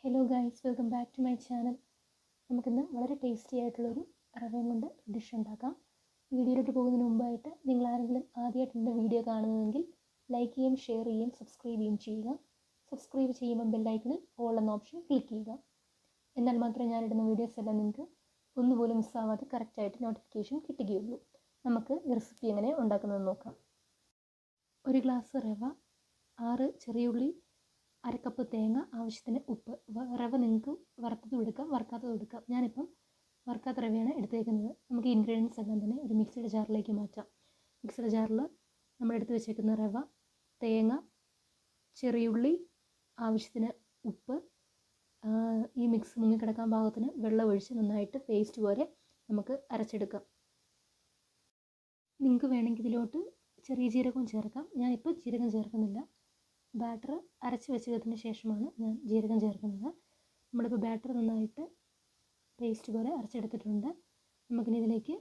Hello guys, welcome back to my channel. നമുക്കിന്ന് വളരെ tasty ആയിട്ടുള്ളൊരു റവയും കൊണ്ട് ഡിഷ് ഉണ്ടാക്കാം. വീഡിയോയിലോട്ട് പോകുന്നതിന് മുമ്പായിട്ട് നിങ്ങൾ ആരെങ്കിലും ആദ്യമായിട്ട് എൻ്റെ വീഡിയോ കാണുന്നതെങ്കിൽ ലൈക്ക് ചെയ്യുകയും ഷെയർ ചെയ്യുകയും സബ്സ്ക്രൈബ് ചെയ്യുകയും ചെയ്യുക. സബ്സ്ക്രൈബ് ചെയ്യുമ്പോൾ ബെല്ലൈക്കണിൽ ഓൾ എന്ന ഓപ്ഷൻ ക്ലിക്ക് ചെയ്യുക. എന്നാൽ മാത്രമേ ഞാനിടുന്ന വീഡിയോസ് എല്ലാം നിങ്ങൾക്ക് ഒന്നുപോലും മിസ്സാവാതെ കറക്റ്റായിട്ട് നോട്ടിഫിക്കേഷൻ കിട്ടുകയുള്ളൂ. നമുക്ക് ഈ റെസിപ്പി എങ്ങനെ ഉണ്ടാക്കുന്നതെന്ന് നോക്കാം. ഒരു ഗ്ലാസ് റവ, 6 ചെറിയ ഉള്ളി, 1/2 കപ്പ് തേങ്ങ, ആവശ്യത്തിന് ഉപ്പ്. റവ നിങ്ങൾക്ക് വറുത്തതും എടുക്കാം, വറുക്കാത്തതും എടുക്കാം. ഞാനിപ്പം വറുക്കാത്ത റവയാണ് എടുത്തേക്കുന്നത്. നമുക്ക് ഇൻഗ്രീഡിയൻസ് എല്ലാം തന്നെ ഒരു മിക്സിയുടെ ജാറിലേക്ക് മാറ്റാം. മിക്സിയുടെ ജാറിൽ നമ്മൾ എടുത്ത് വെച്ചേക്കുന്ന റവ, തേങ്ങ, ചെറിയുള്ളി, ആവശ്യത്തിന് ഉപ്പ്, ഈ മിക്സ് മുങ്ങിക്കിടക്കാൻ പാകത്തിന് വെള്ളം ഒഴിച്ച് നന്നായിട്ട് പേസ്റ്റ് പോലെ നമുക്ക് അരച്ചെടുക്കാം. നിങ്ങൾക്ക് വേണമെങ്കിൽ ഇതിലോട്ട് ചെറിയ ജീരകവും ചേർക്കാം. ഞാനിപ്പോൾ ജീരകം ചേർക്കുന്നില്ല. ബാറ്റർ അരച്ച് വെച്ചതിന് ശേഷമാണ് ഞാൻ ജീരകം ചേർക്കുന്നത്. നമ്മളിപ്പോൾ ബാറ്റർ നന്നായിട്ട് പേസ്റ്റ് പോലെ അരച്ചെടുത്തിട്ടുണ്ട്. നമുക്കിനി ഇതിലേക്ക്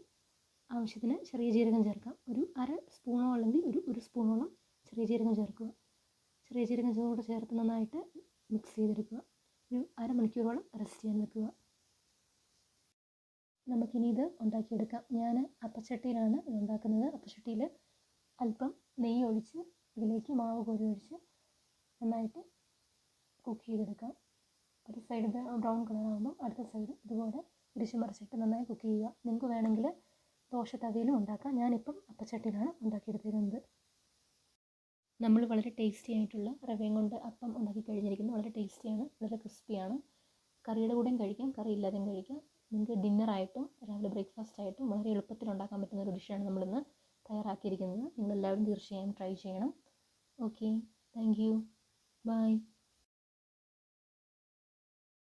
ആവശ്യത്തിന് ചെറിയ ജീരകം ചേർക്കാം. ഒരു 1/2 സ്പൂണോ അല്ലെങ്കിൽ ഒരു സ്പൂണോളം ചെറിയ ജീരകം ചേർക്കുക. ചെറിയ ജീരകം കൂടെ ചേർത്ത് നന്നായിട്ട് മിക്സ് ചെയ്തെടുക്കുക. ഒരു അരമണിക്കൂറോളം റെസ്റ്റ് ചെയ്യാൻ വെക്കുക. നമുക്കിനി ഇത് ഉണ്ടാക്കിയെടുക്കാം. ഞാൻ അപ്പച്ചട്ടിയിലാണ് ഇത് ഉണ്ടാക്കുന്നത്. അപ്പച്ചട്ടിയിൽ അല്പം നെയ്യ് ഒഴിച്ച് ഇതിലേക്ക് മാവ് കോരി ഒഴിച്ച് നന്നായിട്ട് കുക്ക് ചെയ്തെടുക്കാം. ഒരു സൈഡ് ബ്രൗൺ കളറാകുമ്പോൾ അടുത്ത സൈഡ് ഇതുപോലെ തിരിച്ച് മറിച്ചിട്ട് നന്നായി കുക്ക് ചെയ്യുക. നിങ്ങൾക്ക് വേണമെങ്കിൽ ദോശ തവയിലും ഉണ്ടാക്കാം. ഞാനിപ്പം അപ്പച്ചട്ടിയിലാണ് ഉണ്ടാക്കിയെടുത്തിരുന്നത്. നമ്മൾ വളരെ ടേസ്റ്റി ആയിട്ടുള്ള റവയും കൊണ്ട് അപ്പം ഉണ്ടാക്കി കഴിഞ്ഞിരിക്കുന്നു. വളരെ ടേസ്റ്റിയാണ്, വളരെ ക്രിസ്പിയാണ്. കറിയുടെ കൂടെയും കഴിക്കാം, കറി ഇല്ലാതെയും കഴിക്കാം. നിങ്ങൾക്ക് ഡിന്നറായിട്ടും രാവിലെ ബ്രേക്ക്ഫാസ്റ്റ് ആയിട്ടും വളരെ എളുപ്പത്തിൽ ഉണ്ടാക്കാൻ പറ്റുന്ന ഒരു ഡിഷാണ് നമ്മളിന്ന് തയ്യാറാക്കിയിരിക്കുന്നത്. നിങ്ങളെല്ലാവരും തീർച്ചയായും ട്രൈ ചെയ്യണം. Okay, thank you, by.